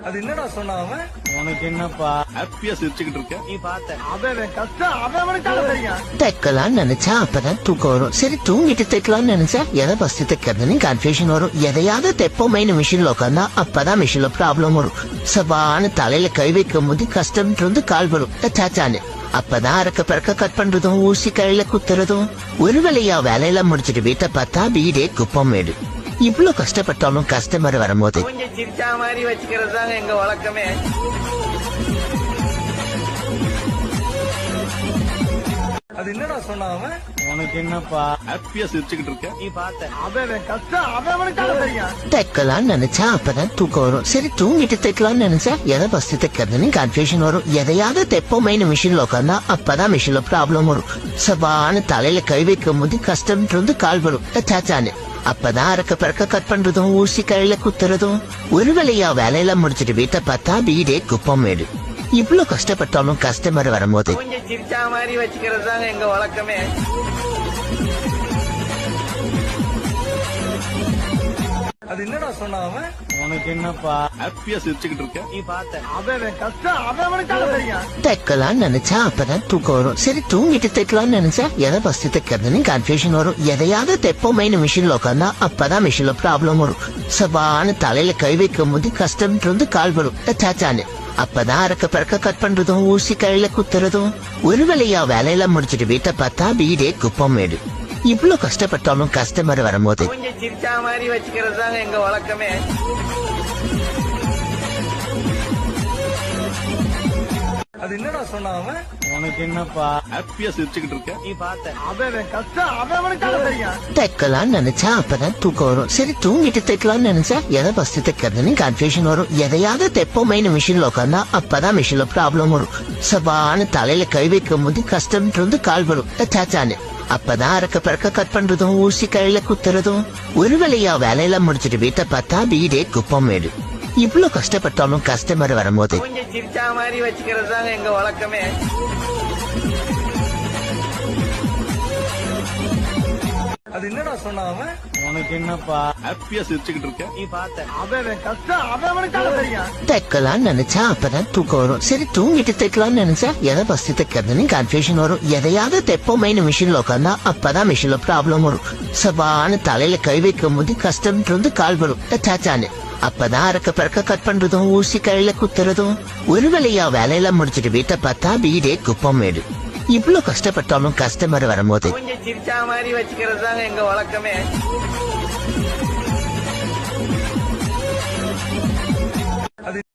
அது என்னடா சொன்னா அவன்? உனக்கு என்னப்பா ஹாப்பியா சிரிச்சுக்கிட்டு இருக்க. நீ பார்த்த அவன் கஷ்டம் அவன் அவனுக்கு தெரியும். தைக்கலாம்னு நினைச்சா அப்பதான் தூக்கம் வரும். சரி தூங்கிட்டு தைக்கலாம்னு நினைச்சா எதை பஸ்ட் தைக்கிறதுன்னு கன்ஃபியூஷன் வரும். எதையாவது தைப்போமேனு மிஷின்ல உட்காந்தா அப்பதான் மிஷின்ல ப்ராப்ளம் வரும். சபான்னு தலையில கை வைக்கும் போது கஷ்டம் இருந்து கால் வரும். சாச்சான்னு அப்பதான் அறக்க பறக்க கட் பண்றதும் ஊசி கையில குத்துறதும். ஒரு வேலையா வேலையில முடிச்சிட்டு வீட்டை பார்த்தா வீடே குப்பம் மேடு. இவ்வளவு கஷ்டப்பட்டாலும் கஸ்டமர் வரும்போது கொஞ்சம் சிரிச்சா மாதிரி வச்சுக்கிறது தாங்க எங்க வழக்கமே. அது என்னடா சொன்னா அவன்? உனக்கு என்னப்பா ஹாப்பியா சிரிச்சுக்கிட்டு இருக்க. நீ பார்த்த அவன் கஷ்டம் அவன் அவனுக்கு தெரியும். தைக்கலாம்னு நினைச்சா அப்பதான் தூக்கம் வரும். சரி தூங்கிட்டு தைக்கலாம்னு நினைச்சா எதை பஸ்ட் தைக்கிறதுன்னு கன்ஃபியூஷன் வரும். எதையாவது தைப்போமேனு மிஷின்ல உட்காந்தா அப்பதான் மிஷின்ல ப்ராப்ளம் வரும். சபான்னு தலையில கை வைக்கும் போது கஷ்டம் இருந்து கால் வரும். சாச்சான்னு அப்பதான் அறக்க பறக்க கட் பண்றதும் ஊசி கையில குத்துறதும். ஒரு வேலையா வேலையில முடிச்சிட்டு வீட்டை பார்த்தா வீடே குப்பம் மேடு. இவ்வளவு கஷ்டப்பட்டாலும் கஸ்டமர் வரும்போது கொஞ்சம் சிரிச்சா மாதிரி வச்சுக்கிறது தாங்க எங்க வழக்கமே. அது என்னடா சொன்னா அவன்? உனக்கு என்னப்பா ஹாப்பியா சிரிச்சுக்கிட்டு இருக்க. நீ பார்த்த அவன் கஷ்டம் அவன் அவனுக்கு தெரியும். தைக்கலாம்னு நினைச்சா அப்பதான் தூக்கம் வரும். சரி தூங்கிட்டு தைக்கலாம்னு நினைச்சா எதை பஸ்ட் தைக்கிறதுன்னு கன்ஃபியூஷன் வரும். எதையாவது தைப்போமேனு மிஷின்ல உட்காந்தா அப்பதான் மிஷின்ல ப்ராப்ளம் வரும். சபான்னு தலையில கை வைக்கும் போது கஷ்டம் இருந்து கால் வரும். சாச்சான்னு அப்பதான் அறக்க பறக்க கட் பண்றதும் ஊசி கையில குத்துறதும். ஒரு வேலையா வேலையில முடிச்சிட்டு வீட்டை பார்த்தா வீடே குப்பம் மேடு. இவ்வளவு கஷ்டப்பட்டாலும் கஸ்டமர் வரும்போது கொஞ்சம் சிரிச்சா மாதிரி வச்சுக்கிறது தாங்க எங்க வழக்கமே. அது என்னடா சொன்னா அவன்? உனக்கு என்னப்பா ஹாப்பியா சிரிச்சுக்கிட்டு இருக்க. நீ பார்த்த அவன் கஷ்டம் அவன் அவனுக்கு தெரியும். தைக்கலாம்னு நினைச்சா அப்பதான் தூக்கம் வரும். சரி தூங்கிட்டு தைக்கலாம்னு நினைச்சா எதை பஸ்ட் தைக்கிறதுன்னு கன்ஃபியூஷன் வரும். எதையாவது தைப்போமேனு மிஷின்ல உட்காந்தா அப்பதான் மிஷின்ல ப்ராப்ளம் வரும். சபான்னு தலையில கை வைக்கும் போது கஷ்டம் இருந்து கால் வரும். சாச்சான்னு அப்பதான் அறக்க பறக்க கட் பண்றதும் ஊசி கையில குத்துறதும். ஒரு வேலையா வேலையில முடிச்சிட்டு வீட்டை பார்த்தா வீடே குப்பம் மேடு. இவ்வளவு கஷ்டப்பட்டாலும் கஸ்டமர் வரும்போது கொஞ்சம் சிரிச்சா மாதிரி வச்சுக்கிறது தாங்க எங்க வழக்கமே. அது என்னடா சொன்னா அவன்? உனக்கு என்னப்பா ஹாப்பியா சிரிச்சுக்கிட்டு இருக்க. நீ பார்த்த அவன் கஷ்டம் அவன் அவனுக்கு தெரியும். தைக்கலாம்னு நினைச்சா அப்பதான் தூக்கம் வரும். சரி தூங்கிட்டு தைக்கலாம்னு நினைச்சா எதை பஸ்ட் தைக்கிறதுன்னு கன்ஃபியூஷன் வரும். எதையாவது தைப்போமேனு மிஷின்ல உட்காந்தா அப்பதான் மிஷின்ல ப்ராப்ளம் வரும். சபான்னு தலையில கை வைக்கும் போது கஷ்டம் இருந்து கால் வரும். சாச்சான்னு அப்பதான் அறக்க பறக்க கட் பண்றதும் ஊசி கையில குத்துறதும். ஒரு வேலையா வேலையில முடிச்சிட்டு வீட்டை பார்த்தா வீடே குப்பம் மேடு. இவ்வளவு கஷ்டப்பட்டாலும் கஸ்டமர் வரும்போது கொஞ்சம் சிரிச்சா மாதிரி வச்சுக்கிறது தாங்க எங்க வழக்கமே. அது